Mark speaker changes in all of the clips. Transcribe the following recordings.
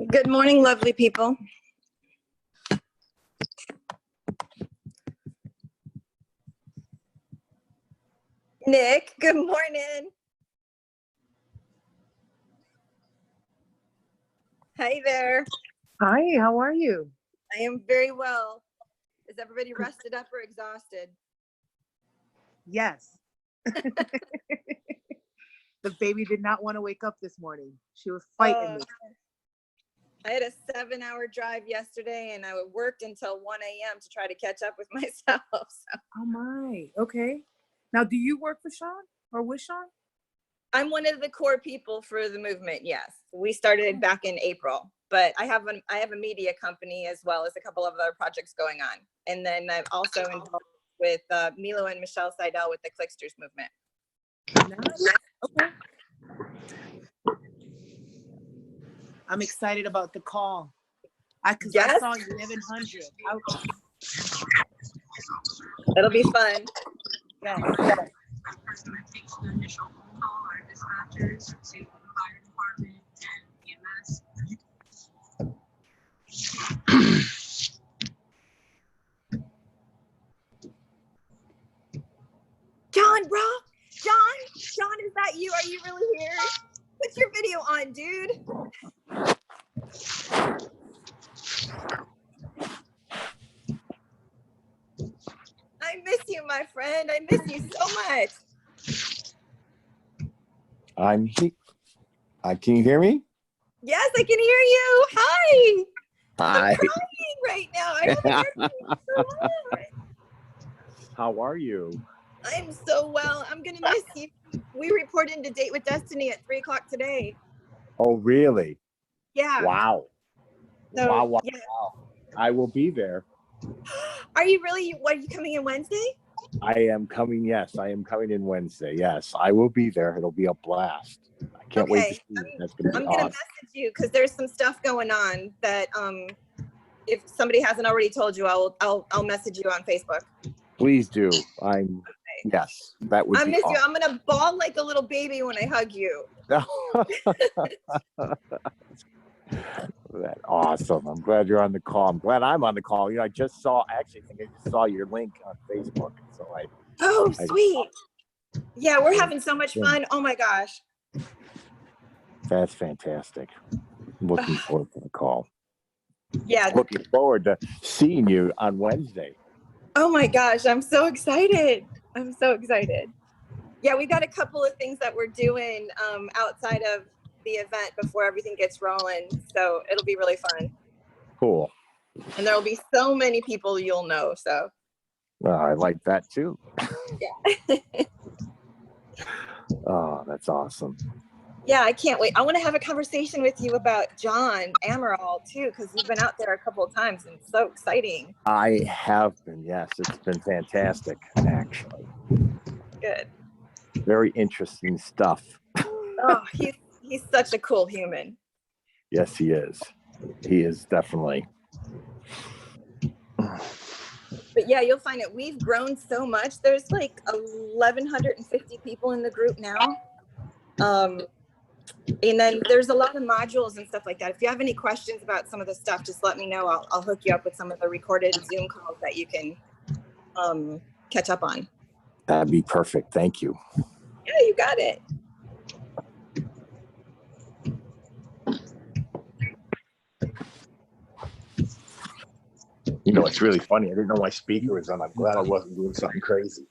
Speaker 1: Good morning, lovely people. Nick, good morning. Hi there.
Speaker 2: Hi, how are you?
Speaker 1: I am very well. Is everybody rested up or exhausted?
Speaker 2: Yes. The baby did not want to wake up this morning. She was fighting me.
Speaker 1: I had a 7-hour drive yesterday and I worked until 1 a.m. to try to catch up with myself. So.
Speaker 2: Oh my, okay. Now, do you work for Sean or with Sean?
Speaker 1: I'm one of the core people for the movement, yes. We started back in April, but I have a media company as well as a couple of other projects going on. And then I'm also involved with Milo and Michelle Seidel with the Clicksters movement.
Speaker 2: Nice. Okay. I'm excited about the call. Because I saw 1100.
Speaker 1: It'll be fun.
Speaker 2: Yeah.
Speaker 1: John, bro. John, is that you? Are you really here? Put your video on, dude. I miss you, my friend. I miss you so much.
Speaker 3: I'm here. Can you hear me?
Speaker 1: Yes, I can hear you. Hi.
Speaker 3: Hi.
Speaker 1: I'm crying right now. I haven't heard from you in so long.
Speaker 3: How are you?
Speaker 1: I'm so well. I'm gonna miss you. We report into Date with Destiny at 3 o'clock today.
Speaker 3: Oh, really?
Speaker 1: Yeah.
Speaker 3: Wow.
Speaker 1: So,
Speaker 3: Wow.
Speaker 1: yeah.
Speaker 3: I will be there.
Speaker 1: Are you really? What, are you coming in Wednesday?
Speaker 3: I am coming. Yes, I am coming in Wednesday. Yes, I will be there. It'll be a blast. I can't wait to see you. That's gonna be
Speaker 1: I'm gonna
Speaker 3: awesome.
Speaker 1: message you because there's some stuff going on that if somebody hasn't already told you, I'll message you on Facebook.
Speaker 3: Please do. Yes, that would
Speaker 1: I
Speaker 3: be
Speaker 1: miss you.
Speaker 3: awesome.
Speaker 1: I'm gonna bawl like a little baby when I hug you.
Speaker 3: That's awesome. I'm glad you're on the call. I'm glad I'm on the call. You know, I just saw your link on Facebook. So
Speaker 1: Sweet. Yeah, we're having so much fun. Oh my gosh.
Speaker 3: That's fantastic. Looking forward to the call.
Speaker 1: Yeah.
Speaker 3: Looking forward to seeing you on Wednesday.
Speaker 1: Oh my gosh, I'm so excited. I'm so excited. Yeah, we've got a couple of things that we're doing outside of the event before everything gets rolling. So it'll be really fun.
Speaker 3: Cool.
Speaker 1: And there'll be so many people you'll know. So.
Speaker 3: Well, I like that too.
Speaker 1: Yeah.
Speaker 3: Oh, that's awesome.
Speaker 1: Yeah, I can't wait. I want to have a conversation with you about John Amaral too, because you've been out there a couple of times and it's so exciting.
Speaker 3: I have been, yes. It's been fantastic, actually.
Speaker 1: Good.
Speaker 3: Very interesting stuff.
Speaker 1: Oh, he's such a cool human.
Speaker 3: Yes, he is. He is definitely.
Speaker 1: But yeah, you'll find it. We've grown so much. There's like 1,150 people in the group now. And then there's a lot of modules and stuff like that. If you have any questions about some of the stuff, just let me know. I'll hook you up with some of the recorded Zoom calls that you can catch up on.
Speaker 3: That'd be perfect. Thank you.
Speaker 1: Yeah, you got it.
Speaker 3: You know, it's really funny. I didn't know my speaker was on. I'm glad I wasn't doing something crazy.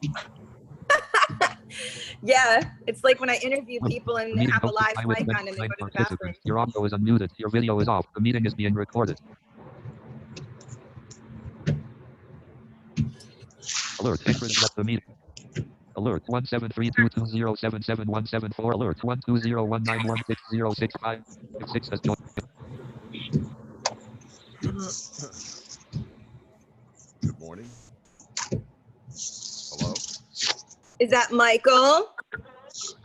Speaker 1: Yeah, it's like when I interview people and they have a live mic on and they go to the bathroom.
Speaker 4: Your audio is unmuted. Your video is off. The meeting is being recorded. Alert. Secrets left the meeting. Alert 17322077174. Alert 12019160656 has joined.
Speaker 5: Good morning. Hello.
Speaker 1: Is that Michael?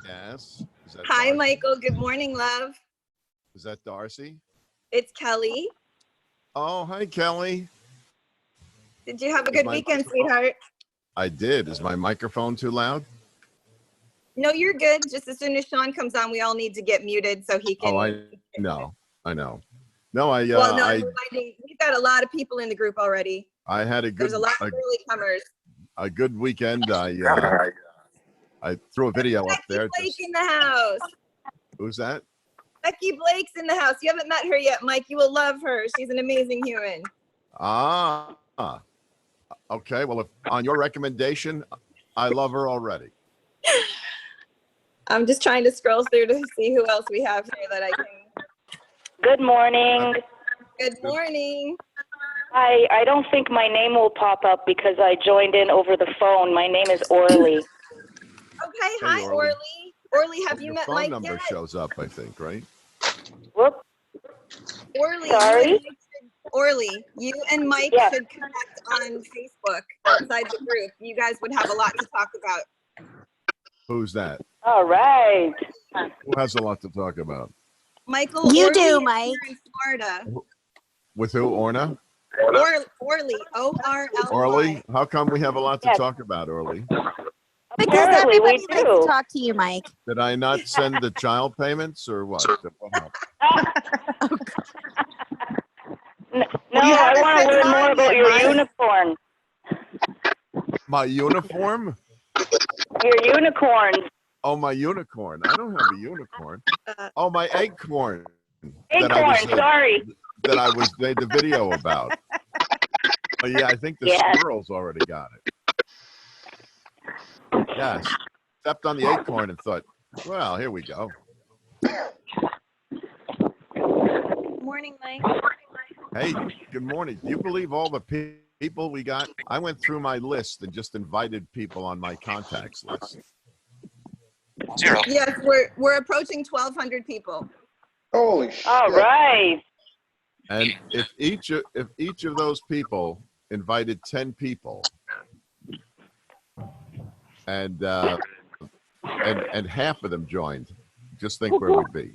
Speaker 5: Yes. Is that
Speaker 1: Hi,
Speaker 5: Darcy?
Speaker 1: Michael. Good morning, love.
Speaker 5: Is that Darcy?
Speaker 1: It's Kelly.
Speaker 5: Oh, hi, Kelly.
Speaker 1: Did you have a good weekend, sweetheart?
Speaker 5: I did. Is my microphone too loud?
Speaker 1: No, you're good. Just as soon as Sean comes on, we all need to get muted so he can.
Speaker 5: Oh, I know. No,
Speaker 1: Well, no, I'm reminding, we've got a lot of people in the group already.
Speaker 5: I had a good,
Speaker 1: There's a lot of early comers.
Speaker 5: a good weekend. I threw a video up there.
Speaker 1: Becky Blake in the house.
Speaker 5: Who's that?
Speaker 1: Becky Blake's in the house. You haven't met her yet, Mike. You will love her. She's an amazing human.
Speaker 5: Okay. Well, if on your recommendation, I love her already.
Speaker 1: I'm just trying to scroll through to see who else we have here that I can.
Speaker 6: Good morning.
Speaker 1: Good morning.
Speaker 6: Hi, I don't think my name will pop up because I joined in over the phone. My name is Orly.
Speaker 1: Okay, hi, Orly. Orly, have you met Mike yet?
Speaker 5: Your phone number shows up, I think, right?
Speaker 6: Whoop.
Speaker 1: Orly,
Speaker 6: Sorry?
Speaker 1: you and Mike should connect on Facebook outside the group. You guys would have a lot to talk about.
Speaker 5: Who's that?
Speaker 6: All right.
Speaker 5: Who has a lot to talk about?
Speaker 1: Michael.
Speaker 7: You
Speaker 1: Orly
Speaker 7: do,
Speaker 1: is
Speaker 7: Mike.
Speaker 1: here in Florida.
Speaker 5: With who? Orna?
Speaker 1: Orly. O-R-L-Y.
Speaker 5: Orly? How come we have a lot to talk about, Orly?
Speaker 7: Because
Speaker 6: Apparently we
Speaker 7: everybody likes
Speaker 6: do.
Speaker 7: to talk to you, Mike.
Speaker 5: Did I not send the child payments or what?
Speaker 6: No, I want to learn more about your unicorn.
Speaker 5: My uniform?
Speaker 6: Your unicorns.
Speaker 5: Oh, my unicorn. I don't have a unicorn. Oh, my acorn.
Speaker 6: Acorn, sorry.
Speaker 5: That I was made the video about. Oh, yeah, I think the squirrels already got it. Yes. Stepped on the acorn and thought, well, here we go.
Speaker 1: Good morning, Mike.
Speaker 5: Hey, good morning. Do you believe all the people we got? I went through my list and just invited people on my contacts list.
Speaker 8: 0.
Speaker 1: Yes, we're approaching 1,200 people.
Speaker 8: Holy shit.
Speaker 6: All right.
Speaker 5: And if each of those people invited 10 people, and half of them joined, just think where we'd be.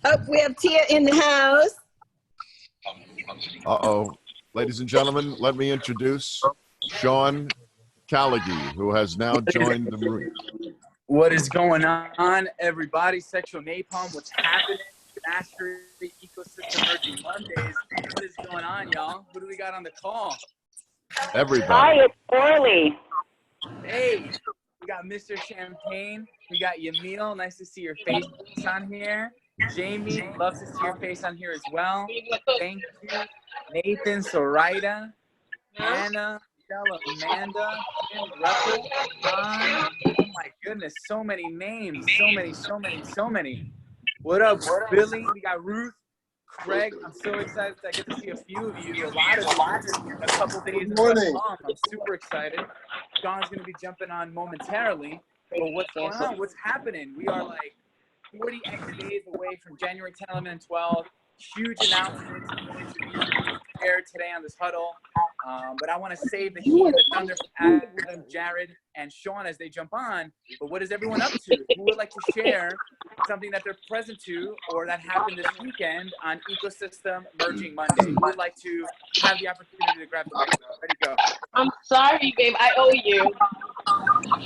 Speaker 1: Oh, we have Tia in the house.
Speaker 5: Uh-oh. Ladies and gentlemen, let me introduce Sean Callaghy, who has now joined the room.
Speaker 9: What is going on, everybody? Sexual Napalm, what's happening? Mastery Ecosystem Merging Mondays. What is going on, y'all? Who do we got on the call?
Speaker 5: Everybody.
Speaker 6: Hi, it's Orly.
Speaker 9: Hey, we got Mr. Champagne. We got Yamil. Nice to see your face on here. Jamie, love to see your face on here as well. Thank you. Nathan, Soraya, Anna, Michelle, Amanda, Kim, Russell, John. Oh my goodness, so many names. So many. What up, Billy? We got Ruth, Craig. I'm so excited that I get to see a few of you. A lot of you. A couple days of long. I'm super excited. John's going to be jumping on momentarily. But what's going on? What's happening? We are like 40 days away from January 10, 11, and 12. Huge announcements going to be aired today on this huddle. But I want to save the heat and the thunder for Adam, Jared, and Sean as they jump on. But what is everyone up to? Who would like to share something that they're present to or that happened this weekend on Ecosystem Merging Monday? Who would like to have the opportunity to grab the mic? Ready to go.
Speaker 10: I'm sorry, babe. I owe you. You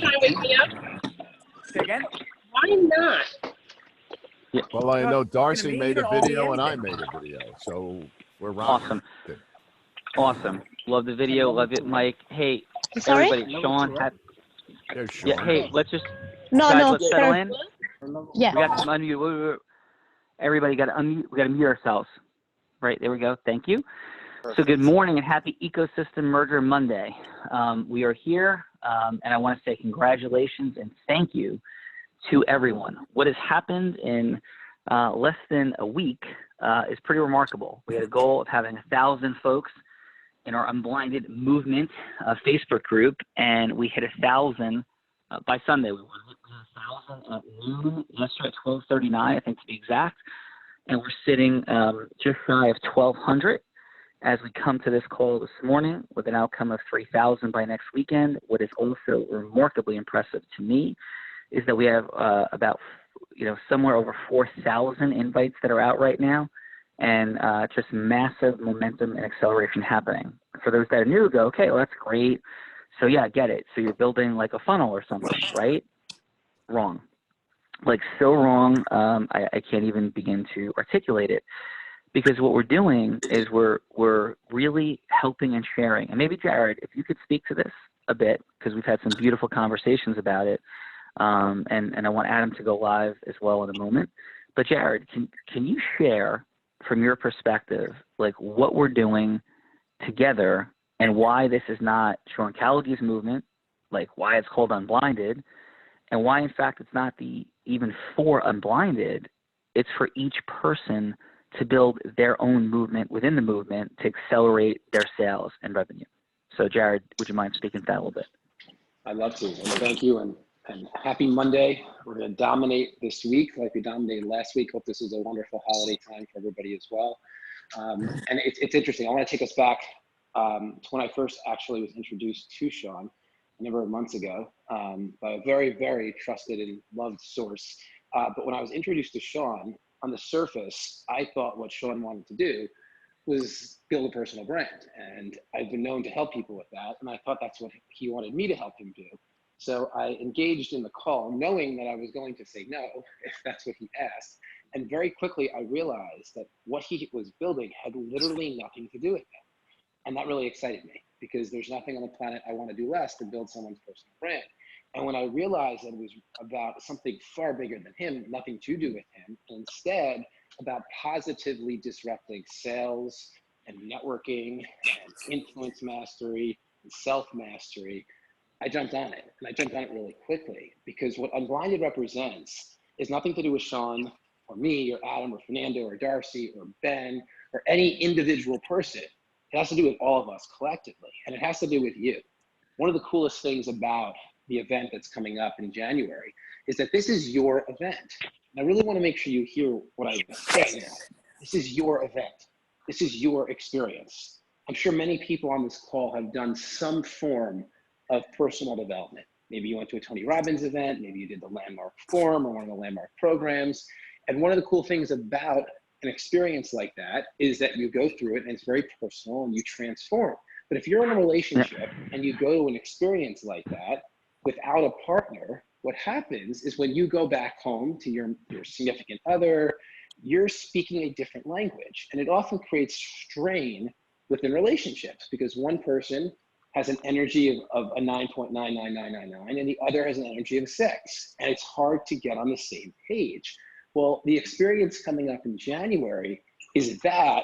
Speaker 10: trying to wake me up?
Speaker 9: Say again?
Speaker 10: Why not?
Speaker 5: Well, I know Darcy made a video and I made a video, so we're rocking.
Speaker 11: Awesome. Love the video. Love it, Mike. Hey,
Speaker 7: Sorry?
Speaker 11: everybody, Sean.
Speaker 5: There's Sean.
Speaker 11: Yeah, hey, let's just
Speaker 7: let's
Speaker 11: settle in.
Speaker 7: Yeah.
Speaker 11: We got some unmute. Everybody got to unmute. We got to mute ourselves. Right, there we go. Thank you. So good morning and happy Ecosystem Merger Monday. We are here, and I want to say congratulations and thank you to everyone. What has happened in less than a week is pretty remarkable. We had a goal of having 1,000 folks in our Unblinded Movement Facebook group, and we hit 1,000 by Sunday. We hit 1,000 at noon yesterday at 12:39, I think to be exact, and we're sitting just shy of 1,200 as we come to this call this morning with an outcome of 3,000 by next weekend. What is also remarkably impressive to me is that we have about, somewhere over 4,000 invites that are out right now, and just massive momentum and acceleration happening. For those that are new, go, okay, well, that's great. So yeah, I get it. So you're building like a funnel or something, right? Wrong. like so wrong. I can't even begin to articulate it, because what we're doing is we're really helping and sharing. And maybe Jared, if you could speak to this a bit, because we've had some beautiful conversations about it. And I want Adam to go live as well in a moment. But Jared, can you share from your perspective, like what we're doing together and why this is not Sean Callaghan's movement, like why it's called Unblinded, and why in fact it's not even for Unblinded, it's for each person to build their own movement within the movement to accelerate their sales and revenue. So Jared, would you mind speaking to that a little bit?
Speaker 12: I'd love to, and thank you, and happy Monday. We're going to dominate this week like we dominated last week. Hope this is a wonderful holiday time for everybody as well. And it's interesting. I want to take us back to when I first actually was introduced to Sean a number of months ago by a very, very trusted and loved source. But when I was introduced to Sean, on the surface, I thought what Sean wanted to do was build a personal brand. And I've been known to help people with that. And I thought that's what he wanted me to help him do. So I engaged in the call knowing that I was going to say no if that's what he asked. And very quickly I realized that what he was building had literally nothing to do with it. And that really excited me, because there's nothing on the planet I want to do less than build someone's personal brand. And when I realized that it was about something far bigger than him, nothing to do with him, instead about positively disrupting sales and networking and influence mastery and self-mastery, I jumped on it. And I jumped on it really quickly, because what Unblinded represents is nothing to do with Sean or me or Adam or Fernando or Darcy or Ben or any individual person. It has to do with all of us collectively, and it has to do with you. One of the coolest things about the event that's coming up in January is that this is your event. And I really want to make sure you hear what I say now. This is your event. This is your experience. I'm sure many people on this call have done some form of personal development. Maybe you went to a Tony Robbins event, maybe you did the Landmark Forum or one of the Landmark programs. And one of the cool things about an experience like that is that you go through it and it's very personal and you transform. But if you're in a relationship and you go to an experience like that without a partner, what happens is when you go back home to your significant other, you're speaking a different language. And it often creates strain within relationships, because one person has an energy of a 9.99999 and the other has an energy of 6. And it's hard to get on the same page. Well, the experience coming up in January is that,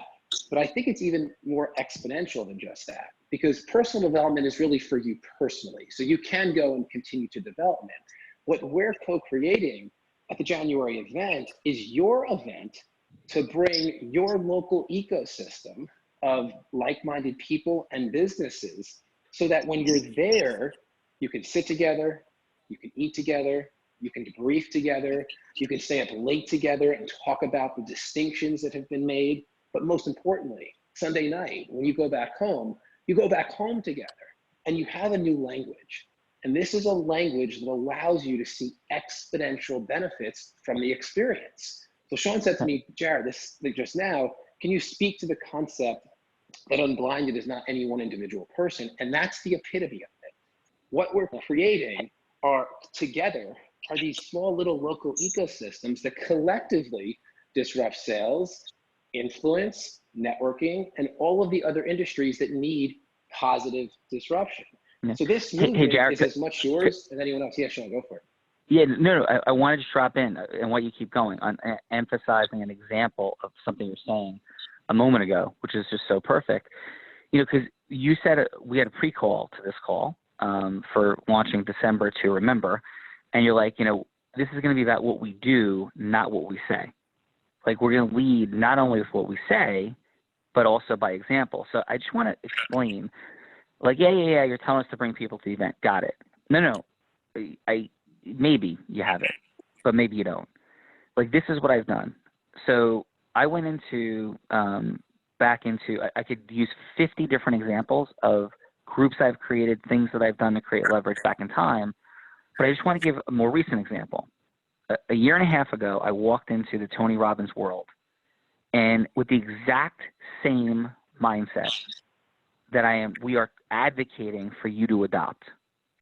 Speaker 12: but I think it's even more exponential than just that, because personal development is really for you personally. So you can go and continue to development. What we're co-creating at the January event is your event to bring your local ecosystem of like-minded people and businesses, so that when you're there, you can sit together, you can eat together, you can debrief together, you can stay up late together and talk about the distinctions that have been made. But most importantly, Sunday night, when you go back home together and you have a new language. And this is a language that allows you to see exponential benefits from the experience. So Sean said to me, Jared, just now, can you speak to the concept that Unblinded is not any one individual person? And that's the epitome of it. What we're creating together are these small little local ecosystems that collectively disrupt sales, influence, networking, and all of the other industries that need positive disruption. Yeah. So this movement Jared, is as much yours as anyone else. Yeah, Sean, go for it.
Speaker 11: Yeah, no, I wanted to drop in and what you keep going on, emphasizing an example of something you're saying a moment ago, which is just so perfect. You know, because you said we had a pre-call to this call for launching December to Remember, and you're like, you know, this is going to be about what we do, not what we say. Like, we're going to lead not only with what we say, but also by example. So I just want to explain, like, yeah, you're telling us to bring people to the event. Got it. No, maybe you have it, but maybe you don't. Like, this is what I've done. So I went into, I could use 50 different examples of groups I've created, things that I've done to create leverage back in time. But I just want to give a more recent example. A year and a half ago, I walked into the Tony Robbins world, and with the exact same mindset that we are advocating for you to adopt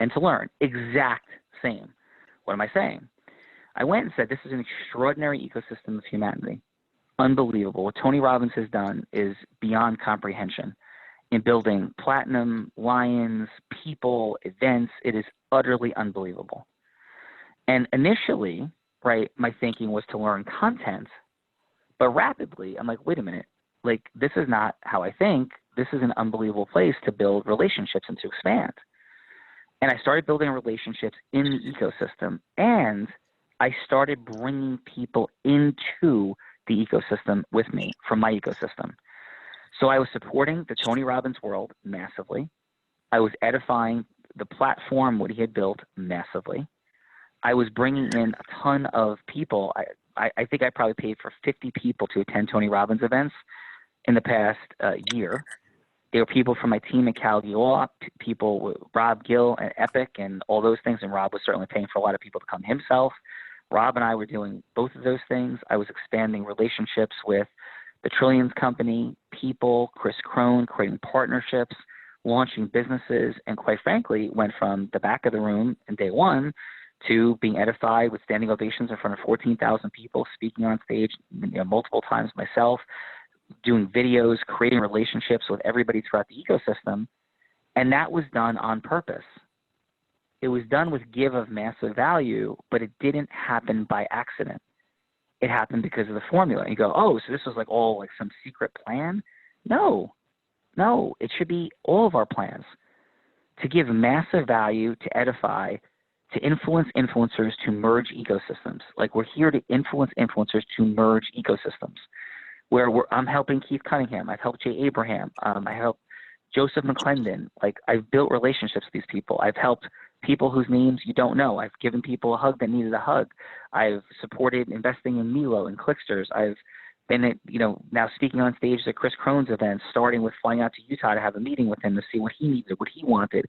Speaker 11: and to learn. Exact same. What am I saying? I went and said, this is an extraordinary ecosystem of humanity. Unbelievable. What Tony Robbins has done is beyond comprehension in building platinum, lions, people, events. It is utterly unbelievable. And initially, right, my thinking was to learn content, but rapidly, I'm like, wait a minute, like, this is not how I think. This is an unbelievable place to build relationships and to expand. And I started building relationships in the ecosystem, and I started bringing people into the ecosystem with me from my ecosystem. So I was supporting the Tony Robbins world massively. I was edifying the platform, what he had built, massively. I was bringing in a ton of people. I think I probably paid for 50 people to attend Tony Robbins events in the past year. There were people from my team at Cal Dior, people with Rob Gill and Epic and all those things, and Rob was certainly paying for a lot of people to come himself. Rob and I were doing both of those things. I was expanding relationships with the Trillions Company, people, Chris Crone, creating partnerships, launching businesses, and quite frankly, went from the back of the room in day one to being edified with standing ovations in front of 14,000 people, speaking on stage multiple times myself, doing videos, creating relationships with everybody throughout the ecosystem. And that was done on purpose. It was done with give of massive value, but it didn't happen by accident. It happened because of the formula. And you go, oh, so this was like all like some secret plan? No, it should be all of our plans to give massive value, to edify, to influence influencers, to merge ecosystems. Like, we're here to influence influencers to merge ecosystems. I'm helping Keith Cunningham. I've helped Jay Abraham. I helped Joseph McClendon. Like, I've built relationships with these people. I've helped people whose names you don't know. I've given people a hug that needed a hug. I've supported investing in Milo and Clicksters. I've been at, now speaking on stage at Chris Crone's events, starting with flying out to Utah to have a meeting with him to see what he needed, what he wanted,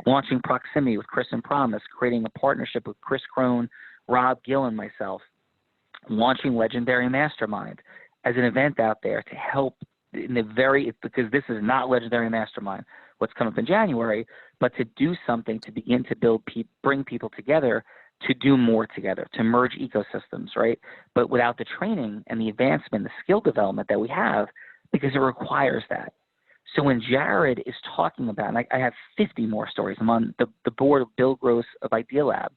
Speaker 11: launching Proximity with Chris and Promise, creating a partnership with Chris Crone, Rob Gill, and myself, launching Legendary Mastermind as an event out there to help because this is not Legendary Mastermind, what's coming up in January, but to do something to begin to bring people together to do more together, to merge ecosystems, right? But without the training and the advancement, the skill development that we have, because it requires that. So when Jared is talking about, and I have 50 more stories. I'm on the board of Bill Gross of Idea Lab,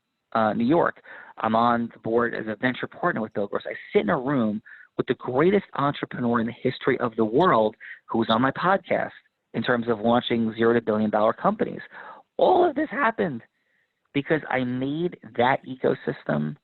Speaker 11: New York. I'm on the board as a venture partner with Bill Gross. I sit in a room with the greatest entrepreneur in the history of the world who was on my podcast in terms of launching $0 to $1 billion companies. All of this happened because I made that ecosystem.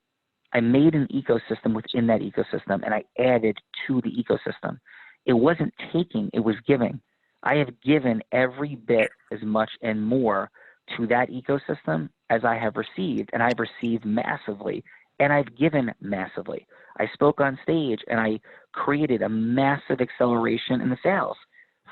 Speaker 11: I made an ecosystem within that ecosystem, and I added to the ecosystem. It wasn't taking, it was giving. I have given every bit as much and more to that ecosystem as I have received, and I've received massively, and I've given massively. I spoke on stage, and I created a massive acceleration in the sales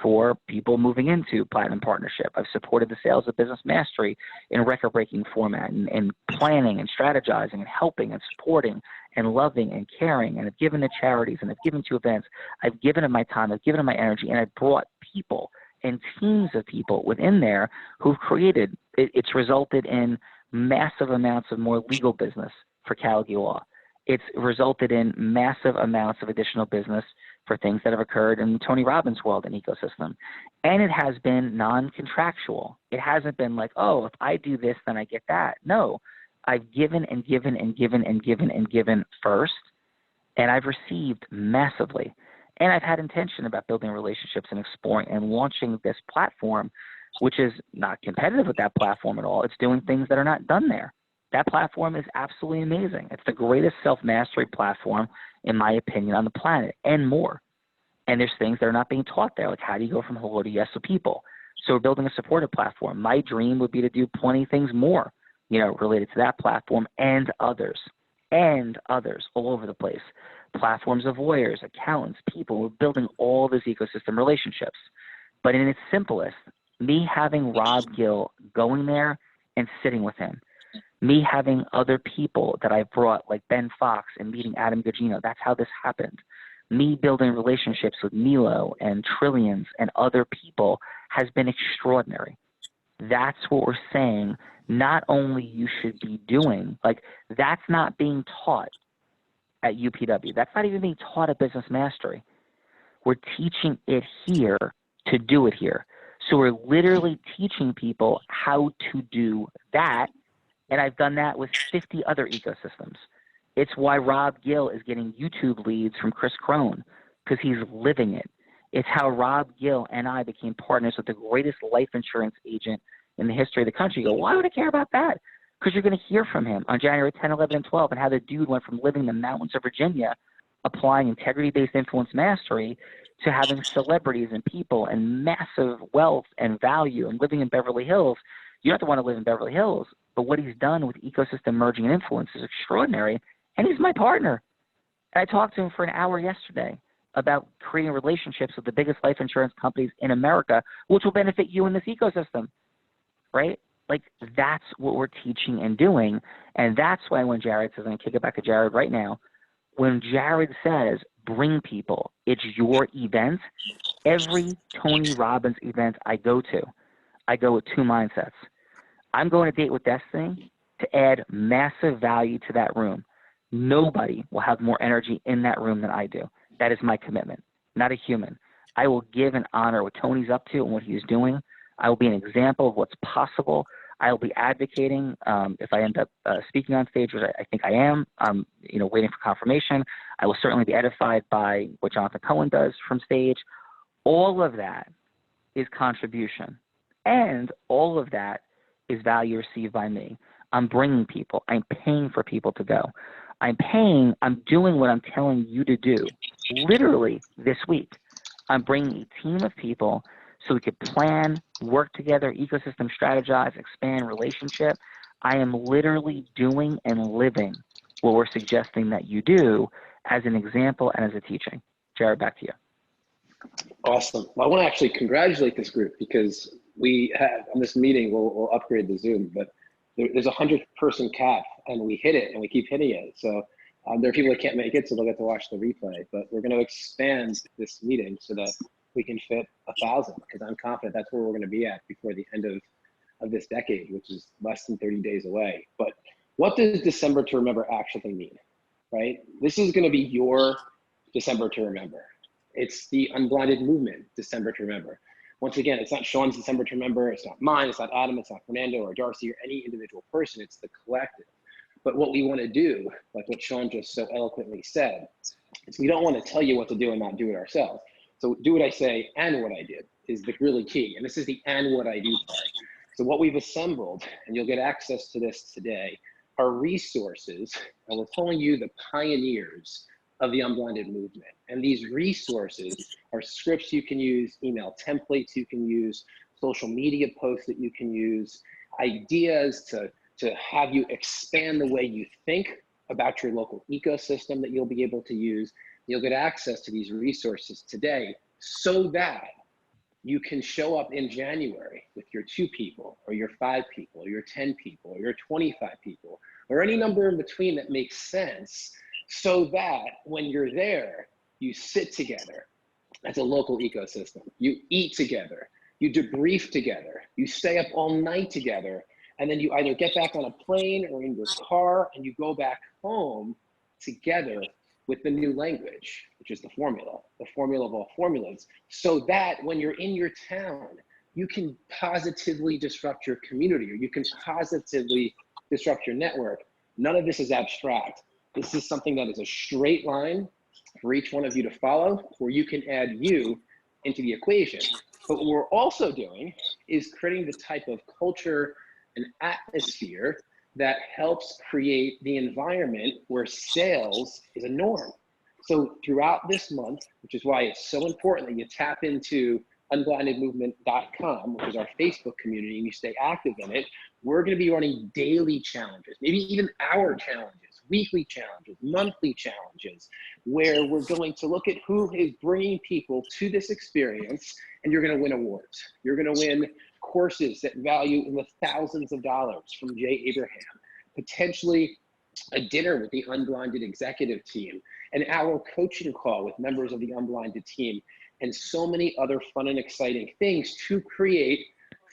Speaker 11: for people moving into Platinum Partnership. I've supported the sales of Business Mastery in record-breaking format and planning and strategizing and helping and supporting and loving and caring, and I've given to charities and I've given to events. I've given of my time, I've given of my energy, and I've brought people and teams of people within there who've created, it's resulted in massive amounts of more legal business for Cal Dior. It's resulted in massive amounts of additional business for things that have occurred in Tony Robbins' world and ecosystem. And it has been non-contractual. It hasn't been like, oh, if I do this, then I get that. No, I've given and given and given and given and given first, and I've received massively. And I've had intention about building relationships and exploring and launching this platform, which is not competitive with that platform at all. It's doing things that are not done there. That platform is absolutely amazing. It's the greatest self-mastery platform, in my opinion, on the planet, and more. And there's things that are not being taught there, like how do you go from hello to yes to people? So we're building a supportive platform. My dream would be to do plenty things more, related to that platform and others all over the place. Platforms of lawyers, accountants, people. We're building all these ecosystem relationships. But in its simplest, me having Rob Gill going there and sitting with him, me having other people that I brought, like Ben Fox, and meeting Adam Gugino, that's how this happened. Me building relationships with Milo and Trillions and other people has been extraordinary. That's what we're saying. Not only you should be doing, like that's not being taught at UPW. That's not even being taught at Business Mastery. We're teaching it here to do it here. So we're literally teaching people how to do that. And I've done that with 50 other ecosystems. It's why Rob Gill is getting YouTube leads from Chris Crone, because he's living it. It's how Rob Gill and I became partners with the greatest life insurance agent in the history of the country. You go, why would I care about that? Because you're going to hear from him on January 10, 11, and 12, and how the dude went from living in the mountains of Virginia, applying integrity-based influence mastery, to having celebrities and people and massive wealth and value and living in Beverly Hills. You don't have to want to live in Beverly Hills, but what he's done with ecosystem merging and influence is extraordinary, and he's my partner. And I talked to him for an hour yesterday about creating relationships with the biggest life insurance companies in America, which will benefit you in this ecosystem, right? Like, that's what we're teaching and doing, and that's why when Jared says, I'm going to kick it back to Jared right now, when Jared says, bring people, it's your event, every Tony Robbins event I go with two mindsets. I'm going to Date with Destiny to add massive value to that room. Nobody will have more energy in that room than I do. That is my commitment, not a human. I will give and honor what Tony's up to and what he's doing. I will be an example of what's possible. I will be advocating if I end up speaking on stage, which I think I am, waiting for confirmation. I will certainly be edified by what Jonathan Cohen does from stage. All of that is contribution, and all of that is value received by me. I'm bringing people. I'm paying for people to go. I'm doing what I'm telling you to do, literally this week. I'm bringing a team of people so we could plan, work together, ecosystem strategize, expand relationship. I am literally doing and living what we're suggesting that you do as an example and as a teaching. Jared, back to you.
Speaker 12: Awesome. Well, I want to actually congratulate this group, because we have, on this meeting, we'll upgrade the Zoom, but there's a 100-person cap, and we hit it, and we keep hitting it. So there are people that can't make it, so they'll get to watch the replay. But we're going to expand this meeting so that we can fit 1,000, because I'm confident that's where we're going to be at before the end of this decade, which is less than 30 days away. But what does December to Remember actually mean, right? This is going to be your December to Remember. It's the Unblinded Movement December to Remember. Once again, it's not Sean's December to Remember, it's not mine, it's not Adam, it's not Fernando or Darcy or any individual person, it's the collective. But what we want to do, like what Sean just so eloquently said, is we don't want to tell you what to do and not do it ourselves. So do what I say and what I did is the really key. And this is the and what I do part. So what we've assembled, and you'll get access to this today, are resources, and we're calling you the pioneers of the Unblinded Movement. And these resources are scripts you can use, email templates you can use, social media posts that you can use, ideas to have you expand the way you think about your local ecosystem that you'll be able to use. You'll get access to these resources today so that you can show up in January with your 2 people or your 5 people or your 10 people or your 25 people or any number in between that makes sense, so that when you're there, you sit together as a local ecosystem, you eat together, you debrief together, you stay up all night together, and then you either get back on a plane or in your car and you go back home together with the new language, which is the formula of all formulas, so that when you're in your town, you can positively disrupt your community, or you can positively disrupt your network. None of this is abstract. This is something that is a straight line for each one of you to follow, where you can add you into the equation. But what we're also doing is creating the type of culture and atmosphere that helps create the environment where sales is a norm. So throughout this month, which is why it's so important that you tap into unblindedmovement.com, which is our Facebook community, and you stay active in it, we're going to be running daily challenges, maybe even hour challenges, weekly challenges, monthly challenges, where we're going to look at who is bringing people to this experience, and you're going to win awards. You're going to win courses that value in the thousands of dollars from Jay Abraham, potentially a dinner with the Unblinded executive team, an hour coaching call with members of the Unblinded team, and so many other fun and exciting things to create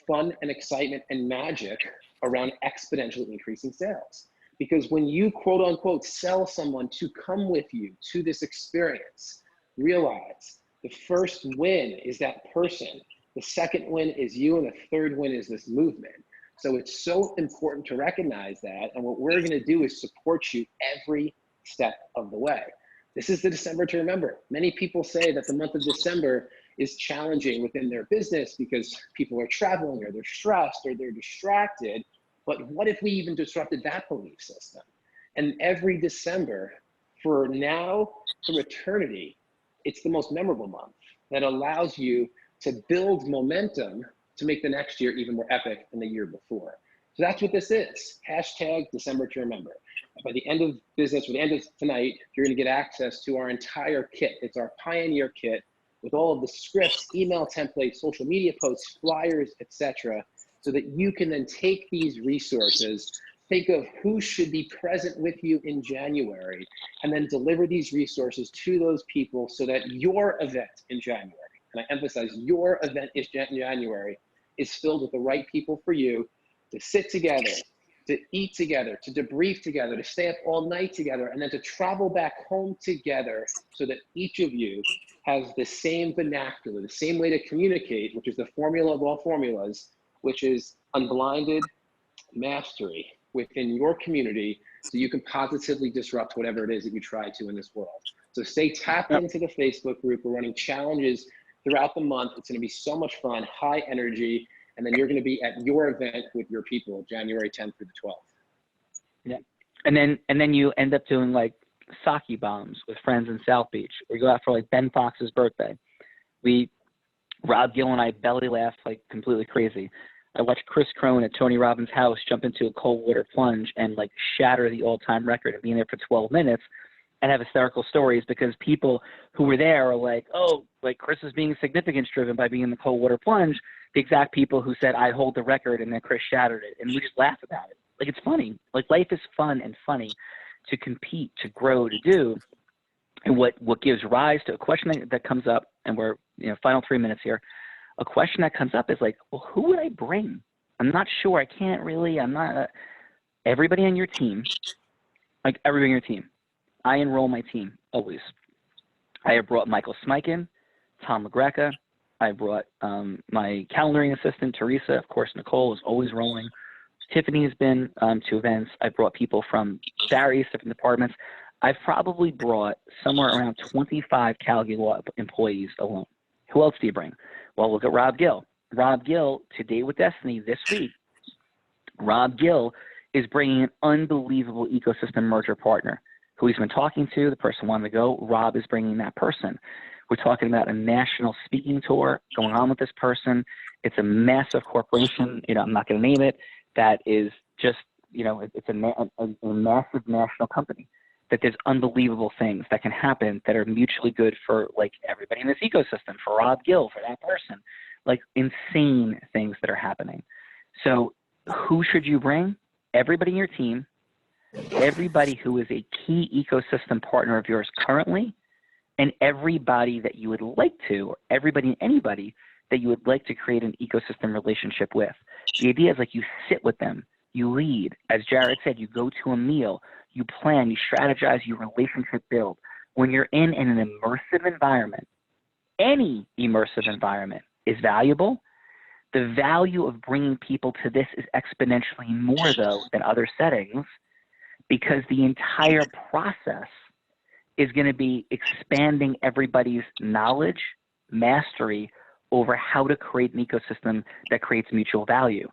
Speaker 12: fun and excitement and magic around exponentially increasing sales. Because when you quote unquote sell someone to come with you to this experience, realize the first win is that person, the second win is you, and the third win is this movement. So it's so important to recognize that, and what we're gonna do is support you every step of the way. This is the December to remember. Many people say that the month of December is challenging within their business because people are traveling, or they're stressed, or they're distracted. But what if we even disrupted that belief system? And every December, for now through eternity, it's the most memorable month that allows you to build momentum to make the next year even more epic than the year before. So that's what this is. Hashtag December to remember. By the end of business, or the end of tonight, you're gonna get access to our entire kit. It's our Pioneer kit with all of the scripts, email templates, social media posts, flyers, etc., so that you can then take these resources, think of who should be present with you in January, and then deliver these resources to those people so that your event in January, and I emphasize your event in January, is filled with the right people for you to sit together, to eat together, to debrief together, to stay up all night together, and then to travel back home together so that each of you has the same vernacular, the same way to communicate, which is the formula of all formulas, which is unblinded mastery within your community, so you can positively disrupt whatever it is that you try to in this world. So stay tapped into the Facebook group. We're running challenges throughout the month. It's gonna be so much fun, high energy, and then you're gonna be at your event with your people, January 10th through the 12th.
Speaker 11: Yeah, and then you end up doing like sake bombs with friends in South Beach, or you go out for like Ben Fox's birthday. Rob Gill and I belly laughed like completely crazy. I watched Chris Crone at Tony Robbins' house jump into a cold water plunge and like shatter the all-time record of being there for 12 minutes and have hysterical stories because people who were there are like, oh, like Chris is being significance driven by being in the cold water plunge. The exact people who said, I hold the record, and then Chris shattered it. And we just laugh about it. Like, it's funny. Like, life is fun and funny to compete, to grow, to do. And what gives rise to a question that comes up, and we're, final 3 minutes here. A question that comes up is like, well, who would I bring? I'm not sure. I can't really. I'm not. Everybody on your team, like everybody on your team, I enroll my team always. I have brought Michael Smikin, Tom LaGreca. I brought my calendaring assistant, Teresa. Of course, Nicole is always rolling. Tiffany has been to events. I brought people from various different departments. I've probably brought somewhere around 25 Calgary Law employees alone. Who else do you bring? Well, look at Rob Gill. Rob Gill, Today with Destiny this week, Rob Gill is bringing an unbelievable ecosystem merger partner who he's been talking to. The person wanted to go. Rob is bringing that person. We're talking about a national speaking tour going on with this person. It's a massive corporation. I'm not going to name it. That is just, it's a massive national company. That there's unbelievable things that can happen that are mutually good for like everybody in this ecosystem, for Rob Gill, for that person, like insane things that are happening. So who should you bring? Everybody in your team, everybody who is a key ecosystem partner of yours currently, and everybody that you would like to, or everybody and anybody that you would like to create an ecosystem relationship with. The idea is like you sit with them, you lead. As Jared said, you go to a meal, you plan, you strategize, you relationship build. When you're in an immersive environment, any immersive environment is valuable. The value of bringing people to this is exponentially more, though, than other settings, because the entire process is going to be expanding everybody's knowledge, mastery over how to create an ecosystem that creates mutual value.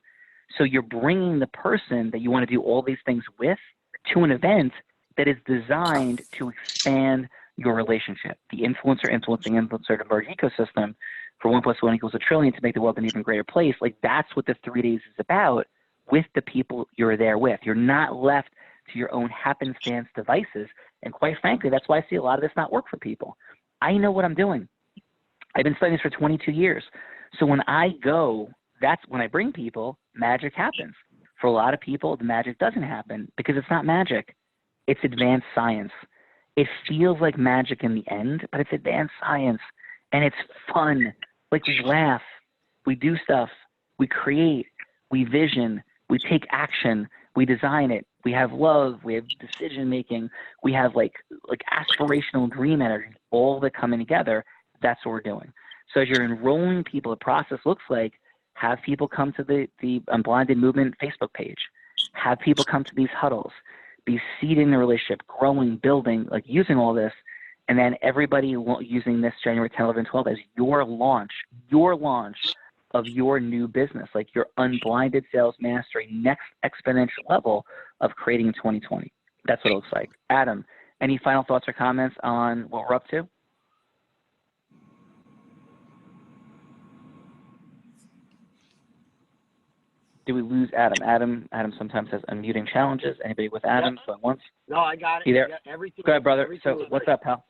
Speaker 11: So you're bringing the person that you want to do all these things with to an event that is designed to expand your relationship. The influencer influencing influencer to merge ecosystem for 1 + 1 = 1 trillion to make the world an even greater place. Like that's what the 3 days is about with the people you're there with. You're not left to your own happenstance devices. And quite frankly, that's why I see a lot of this not work for people. I know what I'm doing. I've been studying this for 22 years. So when I go, that's when I bring people, magic happens. For a lot of people, the magic doesn't happen because it's not magic. It's advanced science. It feels like magic in the end, but it's advanced science. And it's fun. Like we laugh, we do stuff, We create, we vision, we take action, we design it. We have love, we have decision making, we have like aspirational dream energy, all of it coming together. That's what we're doing. So as you're enrolling people, the process looks like have people come to the Unblinded Movement Facebook page, have people come to these huddles, be seeding the relationship, growing, building, like using all this, and then everybody using this January 10, 11, 12 as your launch of your new business, like your unblinded sales mastery, next exponential level of creating in 2020. That's what it looks like. Adam, any final thoughts or comments on what we're up to? Did we lose Adam? Adam sometimes has unmuting challenges. Anybody with Adam?
Speaker 13: Yep.
Speaker 11: Going once?
Speaker 13: No, I got it.
Speaker 11: You there?
Speaker 13: Yeah, everything.
Speaker 11: Go ahead, brother.
Speaker 13: Everything
Speaker 11: So what's up, pal?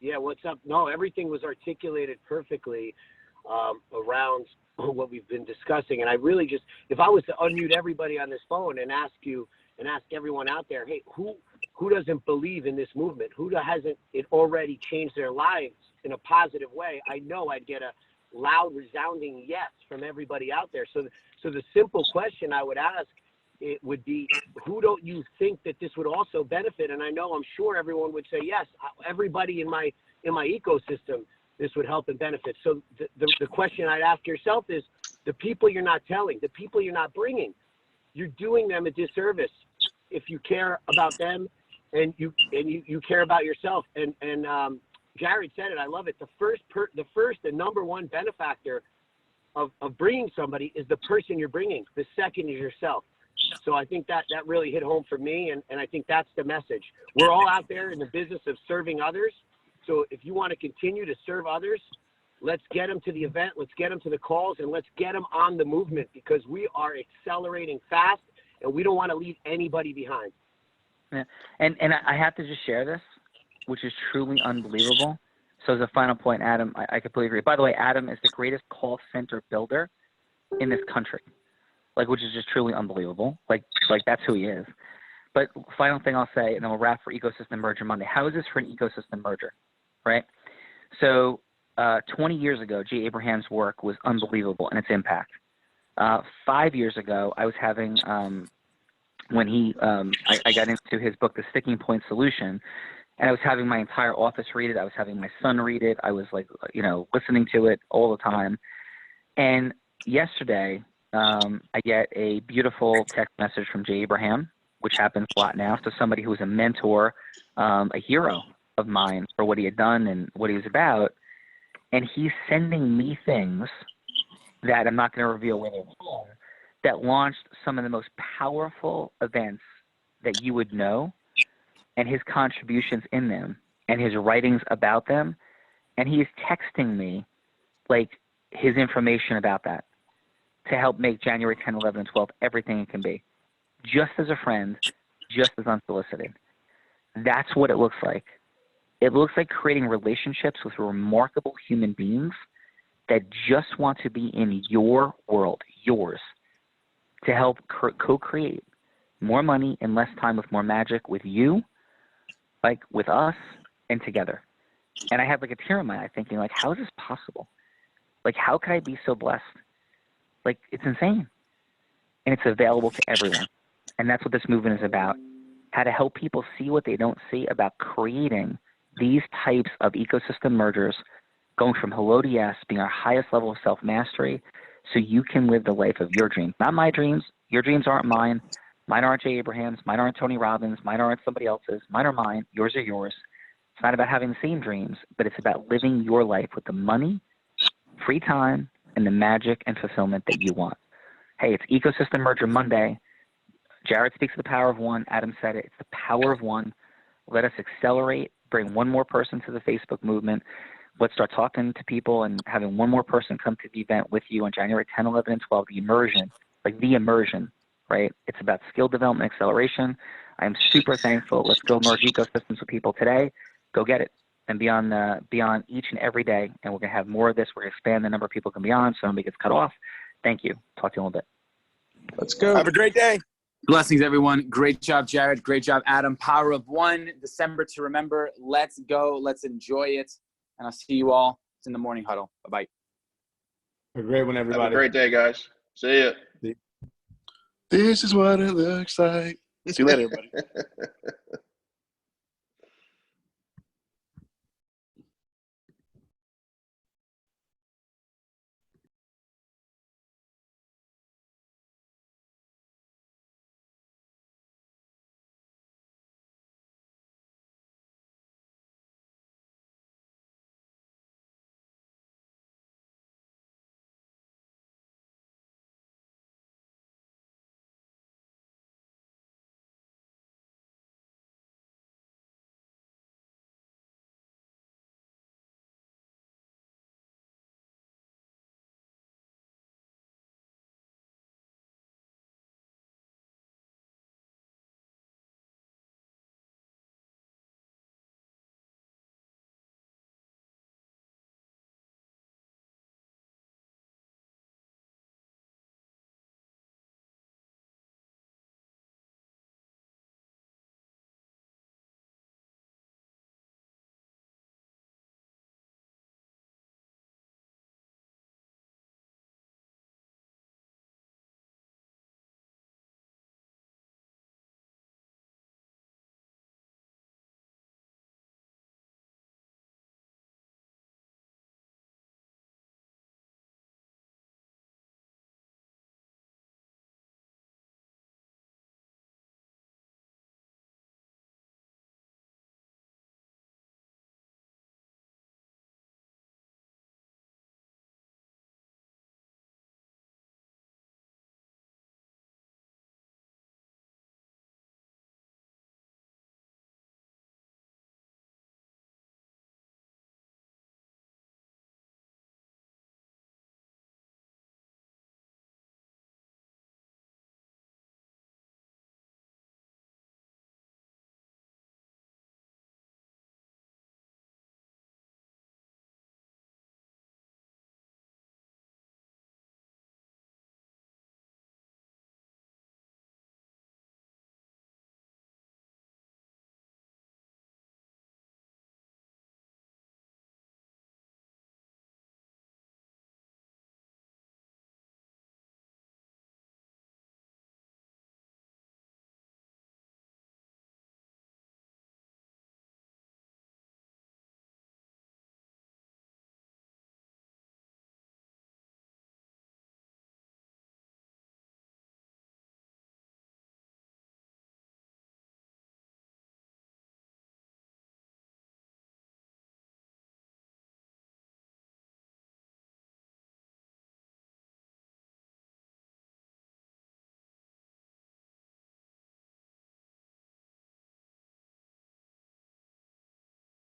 Speaker 13: Yeah, what's up? No, everything was articulated perfectly around what we've been discussing. And I really just, if I was to unmute everybody on this phone and ask you and ask everyone out there, hey, who doesn't believe in this movement? Who hasn't it already changed their lives in a positive way? I know I'd get a loud, resounding yes from everybody out there. So the simple question I would ask it would be, who don't you think that this would also benefit? And I'm sure everyone would say yes. Everybody in my ecosystem, this would help and benefit. So the question I'd ask yourself is, the people you're not telling, the people you're not bringing, you're doing them a disservice if you care about them and you care about yourself. And Jared said it. I love it. The first and number one benefactor of bringing somebody is the person you're bringing. The second is yourself. So I think that really hit home for me, and I think that's the message. We're all out there in the business of serving others. So if you want to continue to serve others, let's get them to the event, let's get them to the calls, and let's get them on the movement, because we are accelerating fast, and we don't want to leave anybody behind.
Speaker 11: Yeah. And I have to just share this, which is truly unbelievable. So as a final point, Adam, I completely agree. By the way, Adam is the greatest call center builder in this country, which is just truly unbelievable. Like that's who he is. But final thing I'll say, and then we'll wrap for Ecosystem Merger Monday. How is this for an ecosystem merger, right? So 20 years ago, Jay Abraham's work was unbelievable in its impact. 5 years ago, I was having, when I got into his book, The Sticking Point Solution, and I was having my entire office read it. I was having my son read it. I was listening to it all the time. And yesterday, I get a beautiful text message from Jay Abraham, which happens a lot now. So somebody who was a mentor, a hero of mine for what he had done and what he was about. And he's sending me things that I'm not going to reveal where they're from, that launched some of the most powerful events that you would know, and his contributions in them and his writings about them. And he is texting me his information about that to help make January 10, 11, and 12 everything it can be, just as a friend, just as unsolicited. That's what it looks like. It looks like creating relationships with remarkable human beings that just want to be in your world, yours, to help co-create more money in less time with more magic with you, with us, and together. And I had a tear in my eye thinking, how is this possible? How could I be so blessed? It's insane. And it's available to everyone. And that's what this movement is about. How to help people see what they don't see about creating these types of ecosystem mergers, going from hello to yes, being our highest level of self-mastery, so you can live the life of your dreams. Not my dreams. Your dreams aren't mine. Mine aren't Jay Abraham's. Mine aren't Tony Robbins. Mine aren't somebody else's. Mine are mine. Yours are yours. It's not about having the same dreams, but it's about living your life with the money, free time, and the magic and fulfillment that you want. Hey, it's Ecosystem Merger Monday. Jared speaks of the power of one. Adam said it. It's the power of one. Let us accelerate, bring one more person to the Facebook movement. Let's start talking to people and having one more person come to the event with you on January 10, 11, and 12, the immersion, right? It's about skill development, acceleration. I'm super thankful. Let's go merge ecosystems with people today. Go get it. And be on each and every day. And we're going to have more of this. We're going to expand the number of people can be on so nobody gets cut off. Thank you. Talk to you in a little bit.
Speaker 9: Let's go.
Speaker 14: Have a great day.
Speaker 9: Blessings, everyone. Great job, Jared. Great job, Adam. Power of one, December to remember. Let's go. Let's enjoy it. And I'll see you all in the morning huddle. Bye-bye.
Speaker 14: Have a great one, everybody.
Speaker 8: Have a great day, guys. See ya.
Speaker 14: This is what it looks like. See you later, everybody.